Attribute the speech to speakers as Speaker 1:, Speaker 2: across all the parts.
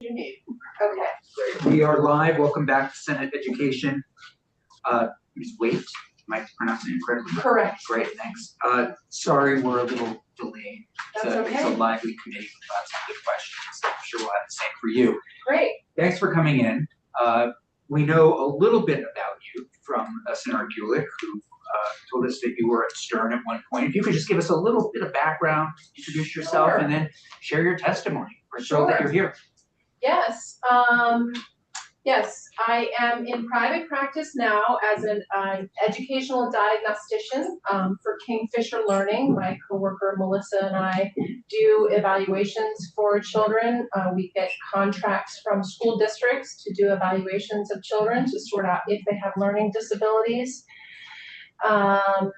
Speaker 1: You need. Okay.
Speaker 2: We are live. Welcome back to Senate Education. Ms. Waite, am I pronouncing it correctly?
Speaker 1: Correct.
Speaker 2: Great, thanks. Sorry, we're a little delayed.
Speaker 1: That's okay.
Speaker 2: It's a lively committee with lots of good questions. I'm sure we'll have the same for you.
Speaker 1: Great.
Speaker 2: Thanks for coming in. We know a little bit about you from Senator Gulick, who told us that you were at Stern at one point. If you could just give us a little bit of background, introduce yourself,
Speaker 1: Sure.
Speaker 2: and then share your testimony. We're thrilled that you're here.
Speaker 1: Yes. Yes, I am in private practice now as an educational diagnostician for Kingfisher Learning. My coworker Melissa and I do evaluations for children. We get contracts from school districts to do evaluations of children to sort out if they have learning disabilities. And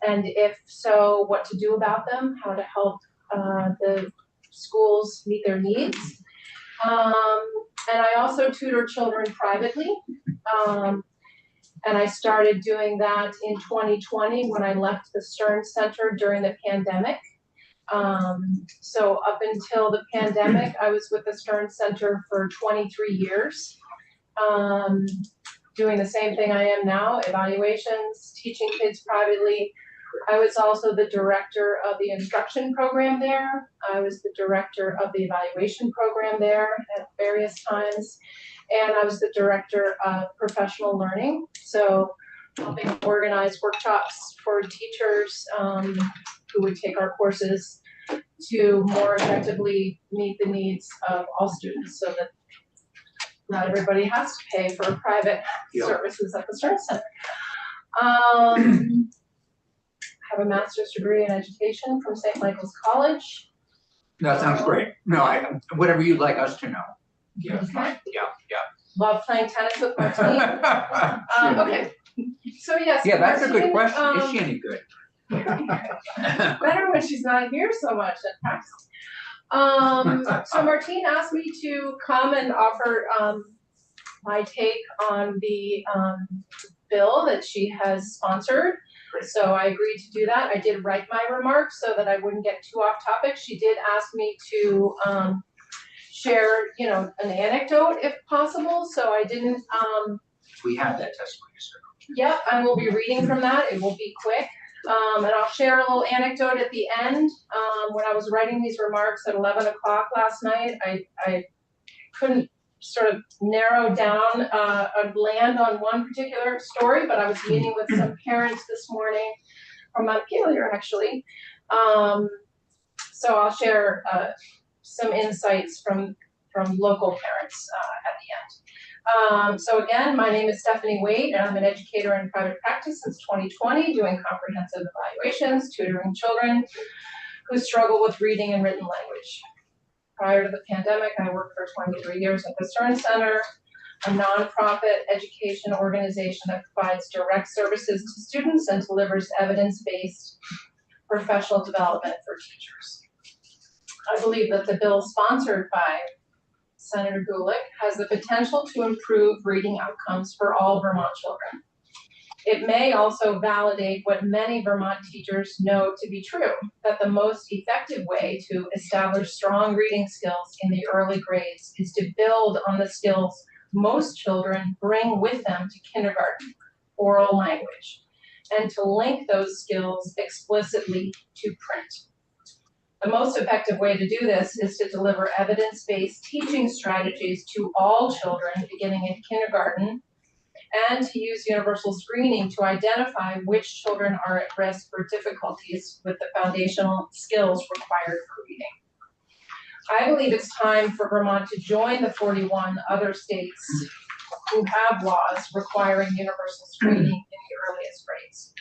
Speaker 1: if so, what to do about them, how to help the schools meet their needs. And I also tutor children privately. And I started doing that in 2020 when I left the Stern Center during the pandemic. So up until the pandemic, I was with the Stern Center for 23 years, doing the same thing I am now, evaluations, teaching kids privately. I was also the director of the instruction program there. I was the director of the evaluation program there at various times. And I was the director of professional learning. So helping organize workshops for teachers who would take our courses to more effectively meet the needs of all students so that not everybody has to pay for private services at the Stern Center. Have a master's degree in education from St. Michael's College.
Speaker 2: That sounds great. No, whatever you'd like us to know. Yeah,
Speaker 1: Okay.
Speaker 2: Yeah.
Speaker 1: Love playing tennis with Martine. Okay. So yes.
Speaker 2: Yeah, that's
Speaker 1: Martine,
Speaker 2: a good question. Is she any good?
Speaker 1: Better when she's not here so much at practice. So Martine asked me to come and offer my take on the bill that she has sponsored. So I agreed to do that. I did write my remarks so that I wouldn't get too off topic. She did ask me to share, an anecdote if possible. So I didn't.
Speaker 2: We have that testimony, sir.
Speaker 1: Yep, I will be reading from that. It will be quick. And I'll share a little anecdote at the end. When I was writing these remarks at 11 o'clock last night, I couldn't sort of narrow down land on one particular story, but I was meeting with some parents this morning from Montpelier, actually. So I'll share some insights from local parents at the end. So again, my name is Stephanie Waite, and I'm an educator in private practice since 2020, doing comprehensive evaluations, tutoring children who struggle with reading and written language. Prior to the pandemic, I worked for 23 years at the Stern Center, a nonprofit education organization that provides direct services to students and delivers evidence-based professional development for teachers. I believe that the bill sponsored by Senator Gulick has the potential to improve reading outcomes for all Vermont children. It may also validate what many Vermont teachers know to be true, that the most effective way to establish strong reading skills in the early grades is to build on the skills most children bring with them to kindergarten, oral language, and to link those skills explicitly to print. The most effective way to do this is to deliver evidence-based teaching strategies to all children beginning in kindergarten, and to use universal screening to identify which children are at risk for difficulties with the foundational skills required for reading. I believe it's time for Vermont to join the 41 other states who have laws requiring universal screening in the earliest grades.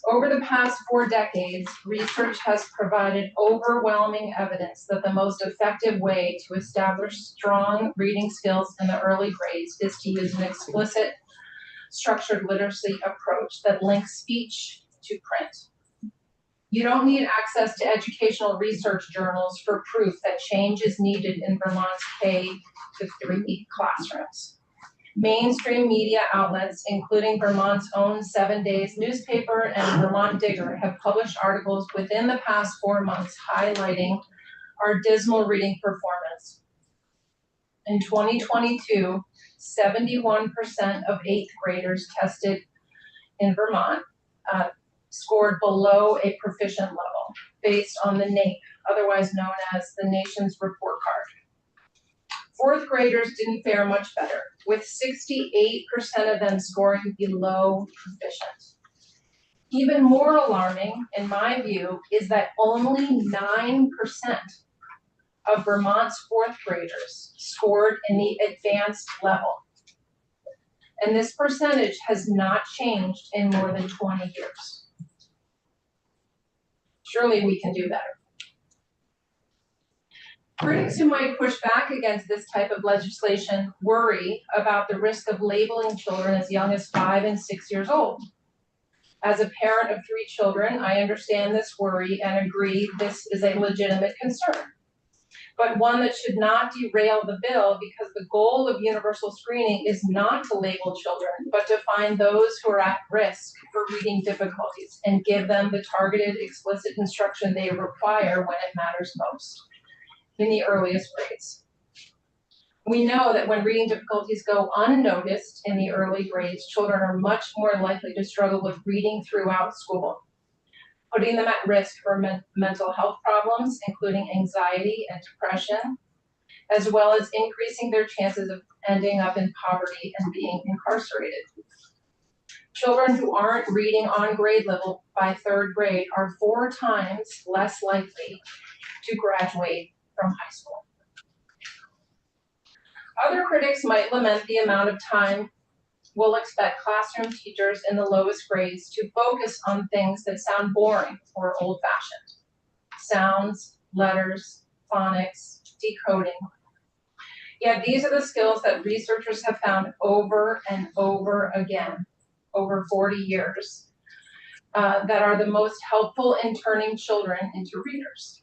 Speaker 1: Over the past 4 decades, research has provided overwhelming evidence that the most effective way to establish strong reading skills in the early grades is to use an explicit, structured literacy approach that links speech to print. You don't need access to educational research journals for proof that change is needed in Vermont's K-3 classrooms. Mainstream media outlets, including Vermont's own 7 Days newspaper and Vermont Digger, have published articles within the past 4 months highlighting our dismal reading performance In 2022, 71% of eighth graders tested in Vermont scored below a proficient level based on the NAEP, otherwise known as the Nation's Report Card. Fourth graders didn't fare much better, with 68% of them scoring below proficient. Even more alarming, in my view, is that only 9% of Vermont's fourth graders scored in the advanced level. And this percentage has not changed in more than 20 years. Surely we can do better. Critics who might push back against this type of legislation worry about the risk of labeling children as young as 5 and 6 years old. As a parent of 3 children, I understand this worry and agree this is a legitimate concern, but one that should not derail the bill, because the goal of universal screening is not to label children, but to find those who are at risk for reading difficulties and give them the targeted, explicit instruction they require when it matters most, in the earliest grades. We know that when reading difficulties go unnoticed in the early grades, children are much more likely to struggle with reading throughout school, putting them at risk for mental health problems, including anxiety and depression, as well as increasing their chances of ending up in poverty and being incarcerated. Children who aren't reading on grade level by 3rd grade are 4 times less likely to graduate from high school. Other critics might lament the amount of time we'll expect classroom teachers in the lowest grades to focus on things that sound boring or old-fashioned. Sounds, letters, phonics, decoding. Yet these are the skills that researchers have found over and over again, over 40 years, that are the most helpful in turning children into readers.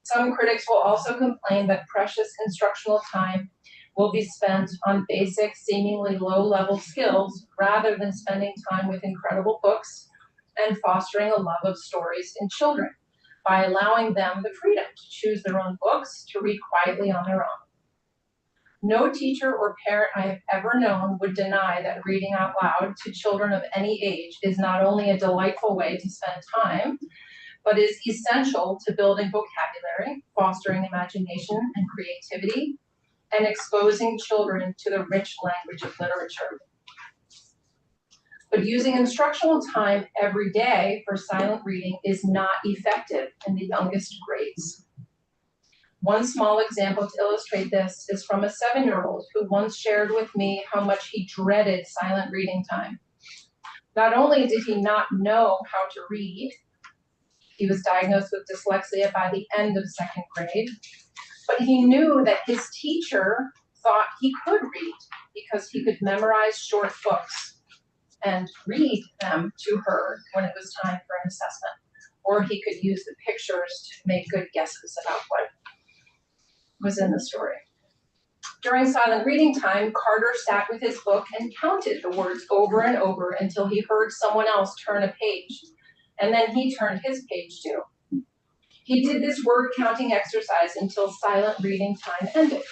Speaker 1: Some critics will also complain that precious instructional time will be spent on basic, seemingly low-level skills rather than spending time with incredible books and fostering a love of stories in children by allowing them the freedom to choose their own books to read quietly on their own. No teacher or parent I have ever known would deny that reading out loud to children of any age is not only a delightful way to spend time, but is essential to building vocabulary, fostering imagination and creativity, and exposing children to the rich language of literature. But using instructional time every day for silent reading is not effective in the youngest grades. One small example to illustrate this is from a 7-year-old who once shared with me how much he dreaded silent reading time. Not only did he not know how to read, he was diagnosed with dyslexia by the end of 2nd grade, but he knew that his teacher thought he could read because he could memorize short books and read them to her when it was time for an assessment, or he could use the pictures to make good guesses about what was in the story. During silent reading time, Carter sat with his book and counted the words over and over until he heard someone else turn a page, and then he turned his page too. He did this word counting exercise until silent reading time ended,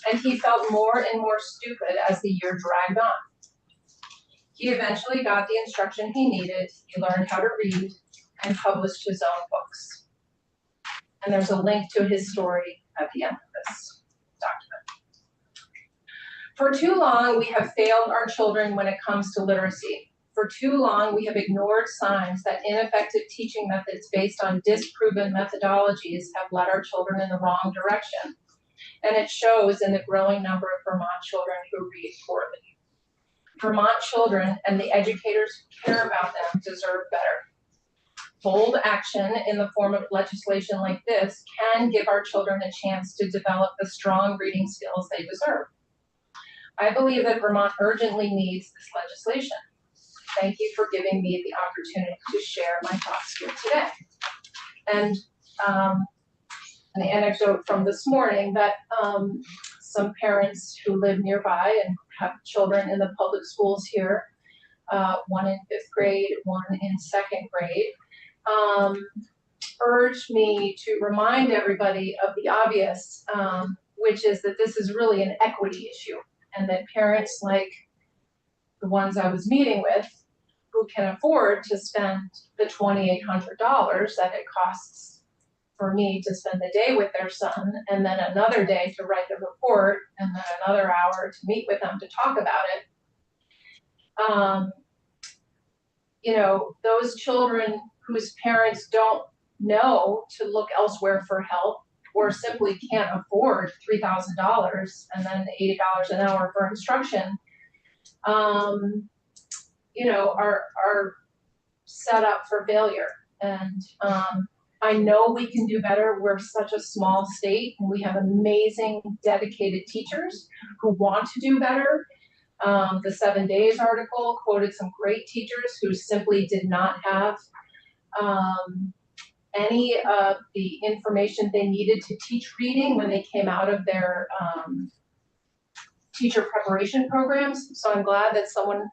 Speaker 1: and he felt more and more stupid as the year dragged on. He eventually got the instruction he needed, he learned how to read, and published his own books. And there's a link to his story at the end of this document. For too long, we have failed our children when it comes to literacy. For too long, we have ignored signs that ineffective teaching methods based on disproven methodologies have led our children in the wrong direction. And it shows in the growing number of Vermont children who read poorly. Vermont children and the educators who care about them deserve better. Bold action in the form of legislation like this can give our children a chance to develop the strong reading skills they deserve. I believe that Vermont urgently needs this legislation. Thank you for giving me the opportunity to share my thoughts here today. And an anecdote from this morning that some parents who live nearby and have children in the public schools here, one in 5th grade, one in 2nd grade, urged me to remind everybody of the obvious. which is that this is really an equity issue, and that parents like the ones I was meeting with who can afford to spend the $2,800 that it costs for me to spend the day with their son, and then another day to write the report, and then another hour to meet with them to talk about it. You know, those children whose parents don't know to look elsewhere for help, or simply can't afford $3,000 and then $80 an hour for instruction, you know, are set up for failure. And I know we can do better. We're such a small state, and we have amazing, dedicated teachers who want to do better. The 7 Days article quoted some great teachers who simply did not have any of the information they needed to teach reading when they came out of their teacher preparation programs. So I'm glad that someone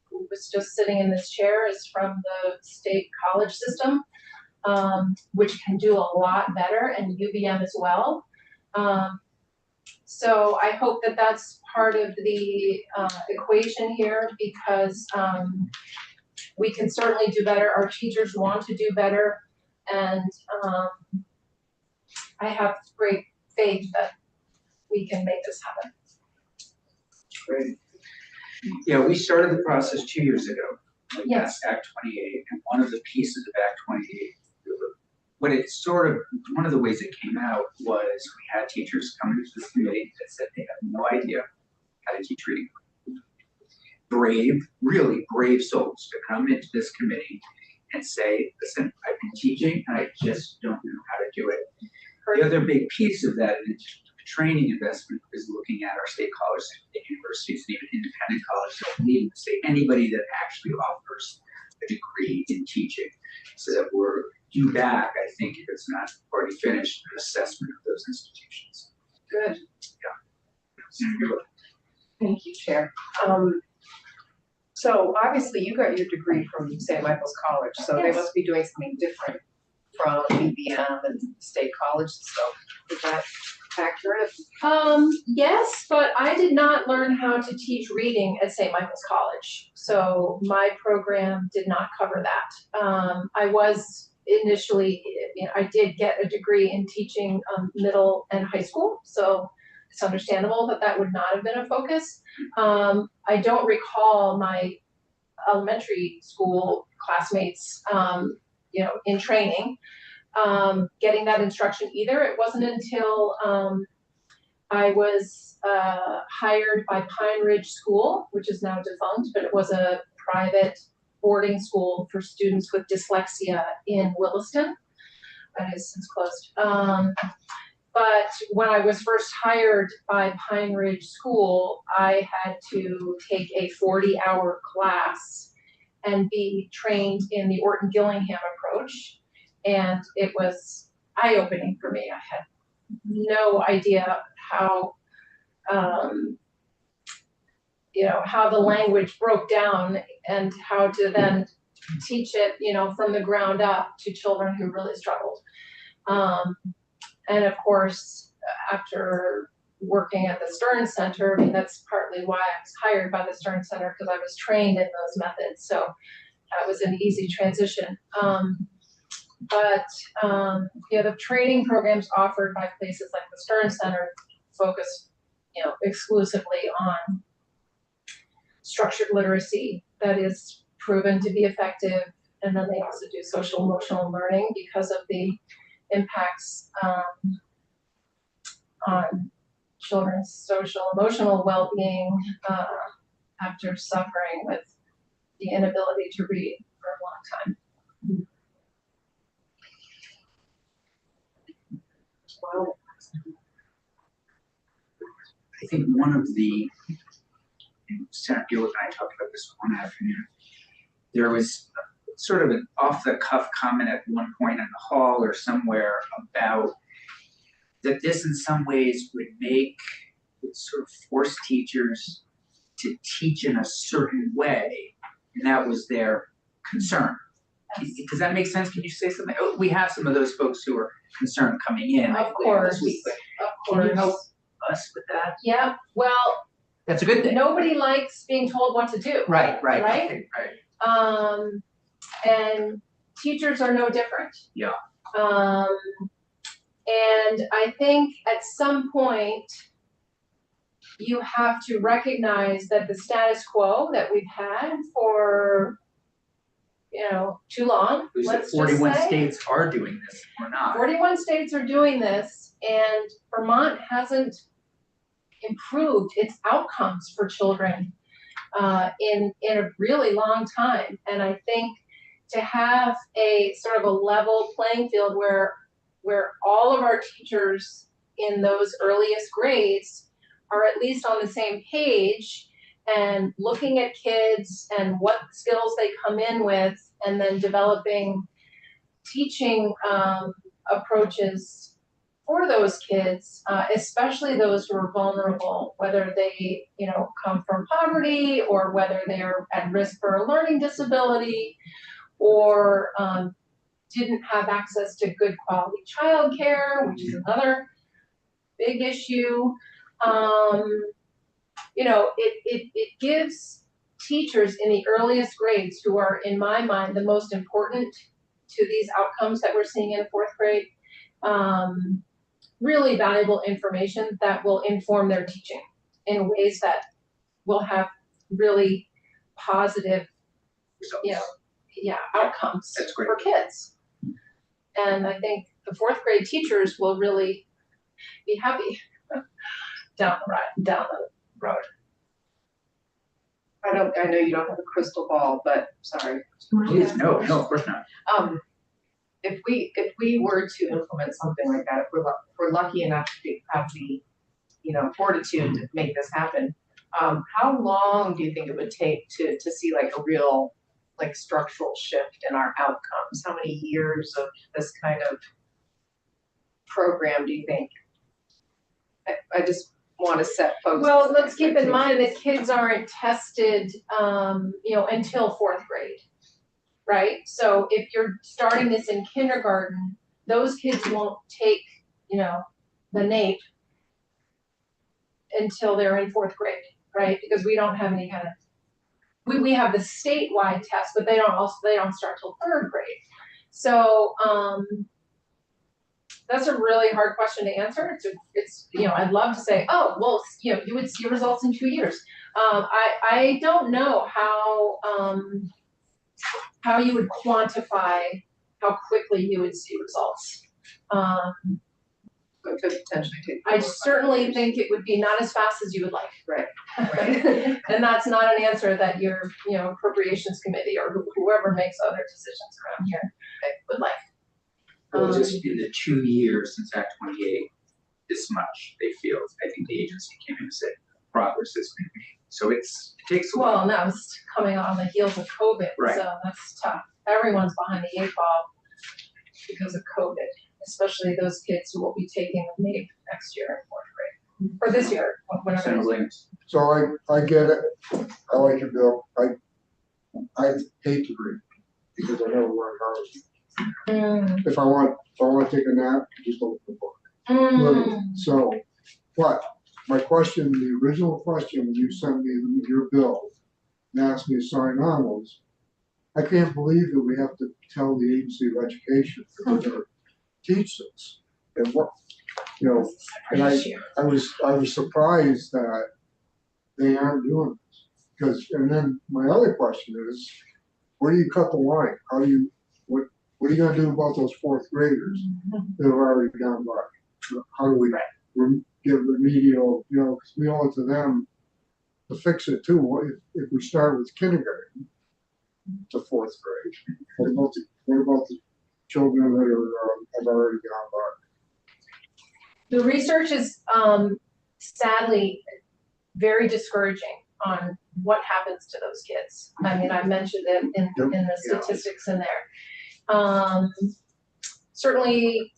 Speaker 1: who was just sitting in this chair is from the state college system, which can do a lot better, and UVM as well. So I hope that that's part of the equation here, because we can certainly do better. Our teachers want to do better, and I have great faith that we can make this happen.
Speaker 2: Great. Yeah, we started the process 2 years ago. Like
Speaker 1: Yes.
Speaker 2: Act 28, and one of the pieces of Act 28, what it sort of, one of the ways it came out was we had teachers come into this committee that said they have no idea how to teach reading. Brave, really brave souls to come into this committee and say, listen, I've been teaching and I just don't know how to do it. The other big piece of that training investment is looking at our state colleges, state universities, and even independent colleges that need to say anybody that actually offers a degree in teaching, so that we're due back, I think, if it's not already finished, an assessment of those institutions.
Speaker 1: Good.
Speaker 2: Yeah.
Speaker 3: Thank you, Chair. So obviously you got your degree from St. Michael's College, so
Speaker 1: Yes.
Speaker 3: they must be doing something different from UVM and state college and stuff. Is that accurate?
Speaker 1: Yes, but I did not learn how to teach reading at St. Michael's College, so my program did not cover that. I was initially, you know, I did get a degree in teaching middle and high school, so it's understandable that that would not have been a focus. I don't recall my elementary school classmates, you know, in training, getting that instruction either. It wasn't until I was hired by Pine Ridge School, which is now defunct, but it was a private boarding school for students with dyslexia in Williston. That is since closed. But when I was first hired by Pine Ridge School, I had to take a 40-hour class and be trained in the Orton Gillingham approach. And it was eye-opening for me. I had no idea how, you know, how the language broke down and how to then teach it, you know, from the ground up to children who really struggled. And of course, after working at the Stern Center, I mean, that's partly why I was hired by the Stern Center, because I was trained in those methods. So that was an easy transition. But you know, the training programs offered by places like the Stern Center focus, you know, exclusively on structured literacy that is proven to be effective. And then they also do social emotional learning because of the impacts on children's social emotional well-being after suffering with the inability to read for a long time.
Speaker 3: Well,
Speaker 2: I think one of the, Senator Gillick and I talked about this one afternoon, there was sort of an off-the-cuff comment at one point in the hall or somewhere about that this in some ways would sort of force teachers to teach in a certain way, and that was their concern. Does that make sense? Can you say something? Oh, we have some of those folks who are concerned coming in.
Speaker 1: Of course,
Speaker 2: this week, but
Speaker 1: of
Speaker 2: can you help
Speaker 1: course.
Speaker 2: us with that?
Speaker 1: Yeah, well,
Speaker 2: That's a good thing.
Speaker 1: nobody likes being told what to do.
Speaker 2: Right.
Speaker 1: Right?
Speaker 2: Right.
Speaker 1: And teachers are no different.
Speaker 2: Yeah.
Speaker 1: And I think at some point, you have to recognize that the status quo that we've had for, too long,
Speaker 2: We said
Speaker 1: let's just
Speaker 2: 41
Speaker 1: say.
Speaker 2: states are doing this, or not.
Speaker 1: 41 states are doing this, and Vermont hasn't improved its outcomes for children in a really long time. And I think to have a sort of a level playing field where all of our teachers in those earliest grades are at least on the same page and looking at kids and what skills they come in with, and then developing teaching approaches for those kids, especially those who are vulnerable, whether they, come from poverty, or whether they're at risk for a learning disability, or didn't have access to good quality childcare, which is another big issue. It gives teachers in the earliest grades, who are, in my mind, the most important to these outcomes that we're seeing in fourth grade, really valuable information that will inform their teaching in ways that will have really positive,
Speaker 2: Results.
Speaker 1: outcomes
Speaker 2: That's great.
Speaker 1: for kids. And I think the fourth grade teachers will really be happy down the road.
Speaker 3: I know you don't have a crystal ball, but sorry.
Speaker 2: Please, no, of course not.
Speaker 3: If we were to implement something like that, if we're lucky enough to have the, fortitude to make this happen, how long do you think it would take to see like a real, like, structural shift in our outcomes? How many years of this kind of program do you think? I just want to set folks.
Speaker 1: Well, let's keep in mind that kids aren't tested, until fourth grade, right? So if you're starting this in kindergarten, those kids won't take, the NAEP until they're in fourth grade, right? Because we don't have any kind of, we have the statewide test, but they don't start till third grade. So, that's a really hard question to answer. It's I'd love to say, oh, well, you would see results in 2 years. I don't know how you would quantify how quickly you would see results.
Speaker 3: It could potentially take.
Speaker 1: I certainly think it would be not as fast as you would like.
Speaker 3: Right.
Speaker 1: And that's not an answer that your appropriations committee or whoever makes other decisions around here would like.
Speaker 2: Well, just in the 2 years since Act 28, this much they feel. I think the agency came in and said progress has been made. So it takes a while.
Speaker 1: Well, now it's coming on the heels of COVID,
Speaker 2: Right.
Speaker 1: So that's tough. Everyone's behind the 8 ball because of COVID, especially those kids who will be taking the NAEP next year in fourth grade, or this year, whenever.
Speaker 2: Senator Williams.
Speaker 4: So I get it. I like your bill. I hate to read because I know where I'm going. If I want to take a nap, just open the book. Literally. So, but my question, the original question when you sent me your bill and asked me to sign on was, I can't believe that we have to tell the Agency of Education that they're going to teach this. And what, and I was surprised that they aren't doing this. And then my other question is, where do you cut the line? What are you going to do about those fourth graders that have already gone by? How do we give remedial, because we owe it to them to fix it too. If we start with kindergarten to fourth grade, what about the children that have already gone by?
Speaker 1: The research is sadly very discouraging on what happens to those kids. I mean, I mentioned it in the statistics in there. Certainly,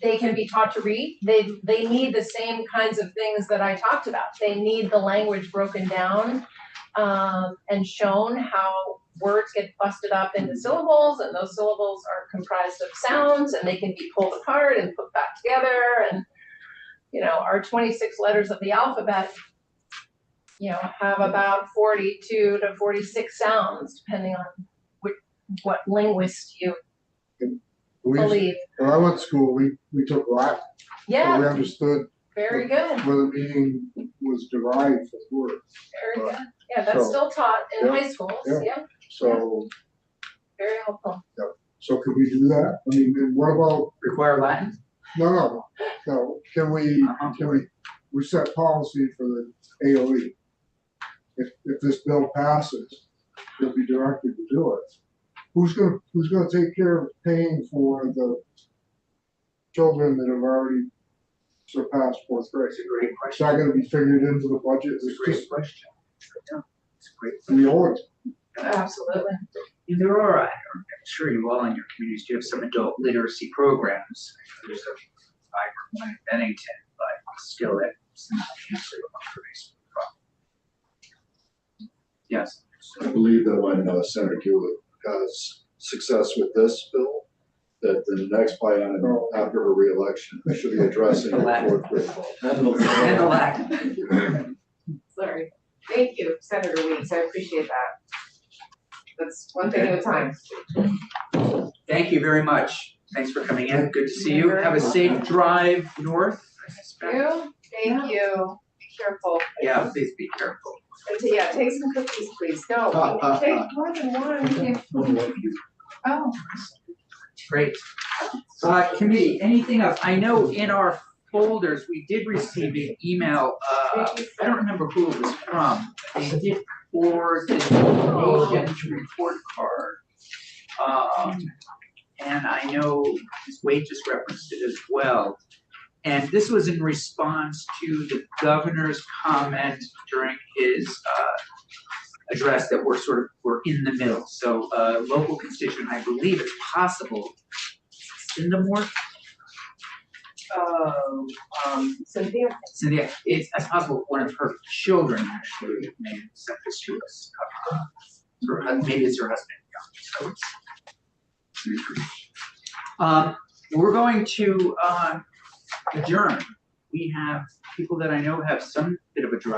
Speaker 1: they can be taught to read. They need the same kinds of things that I talked about. They need the language broken down and shown how words get busted up into syllables, and those syllables are comprised of sounds, and they can be pulled apart and put back together. And our 26 letters of the alphabet, have about 42 to 46 sounds, depending on what linguist you
Speaker 4: We used,
Speaker 1: believe.
Speaker 4: when I went to school, we took Latin, so we
Speaker 1: Yeah,
Speaker 4: understood
Speaker 1: very good,
Speaker 4: where the meaning was derived from words.
Speaker 1: very good. Yeah, that's
Speaker 4: So,
Speaker 1: still taught in
Speaker 4: yeah,
Speaker 1: high schools,
Speaker 4: yeah.
Speaker 1: yeah,
Speaker 4: So,
Speaker 1: very helpful.
Speaker 4: so could we do that? I mean, and what about,
Speaker 2: Require Latin?
Speaker 4: no, can we set policy for the AOE? If this bill passes, they'll be directed to do it. Who's gonna take care of paying for the children that have already surpassed fourth grade?
Speaker 2: It's a great
Speaker 4: Is
Speaker 2: question.
Speaker 4: that gonna be figured into the budget?
Speaker 2: It's a
Speaker 4: It's
Speaker 2: great
Speaker 4: just,
Speaker 2: question. Yeah, it's a great.
Speaker 4: we owe it.
Speaker 1: Absolutely.
Speaker 2: And there are, I'm sure you all in your communities do have some adult literacy programs. There's a vibrant one in Bennington, but still it's not usually a fundraising problem. Yes.
Speaker 5: I believe that when Senator Hewlett has success with this bill, that the next biennium after her reelection should be addressing
Speaker 2: The
Speaker 5: the
Speaker 2: Latin.
Speaker 5: fourth grade law.
Speaker 2: And the Latin.
Speaker 3: Sorry. Thank you, Senator Weeks. I appreciate that. That's one thing at a time.
Speaker 2: Thank you very much. Thanks for coming in. Good to see you. Have a safe drive north. I suspect.
Speaker 3: Thank you. Be careful.
Speaker 2: Yeah, please be careful.
Speaker 3: Yeah, take some cookies, please. No, take more than one. Oh.
Speaker 2: Great. Committee, anything else? I know in our folders, we did receive an email, I don't remember who it was from. They did forward the donations report card. And I know Ms. Wade just referenced it as well. And this was in response to the governor's comment during his address that we're in the middle. So local constituent, I believe it's possible, Syndamore? Cynthia, it's possible one of her children actually may have sent this to us. Maybe it's her husband, yeah, so we're going to adjourn. We have people that I know have some bit of a drive.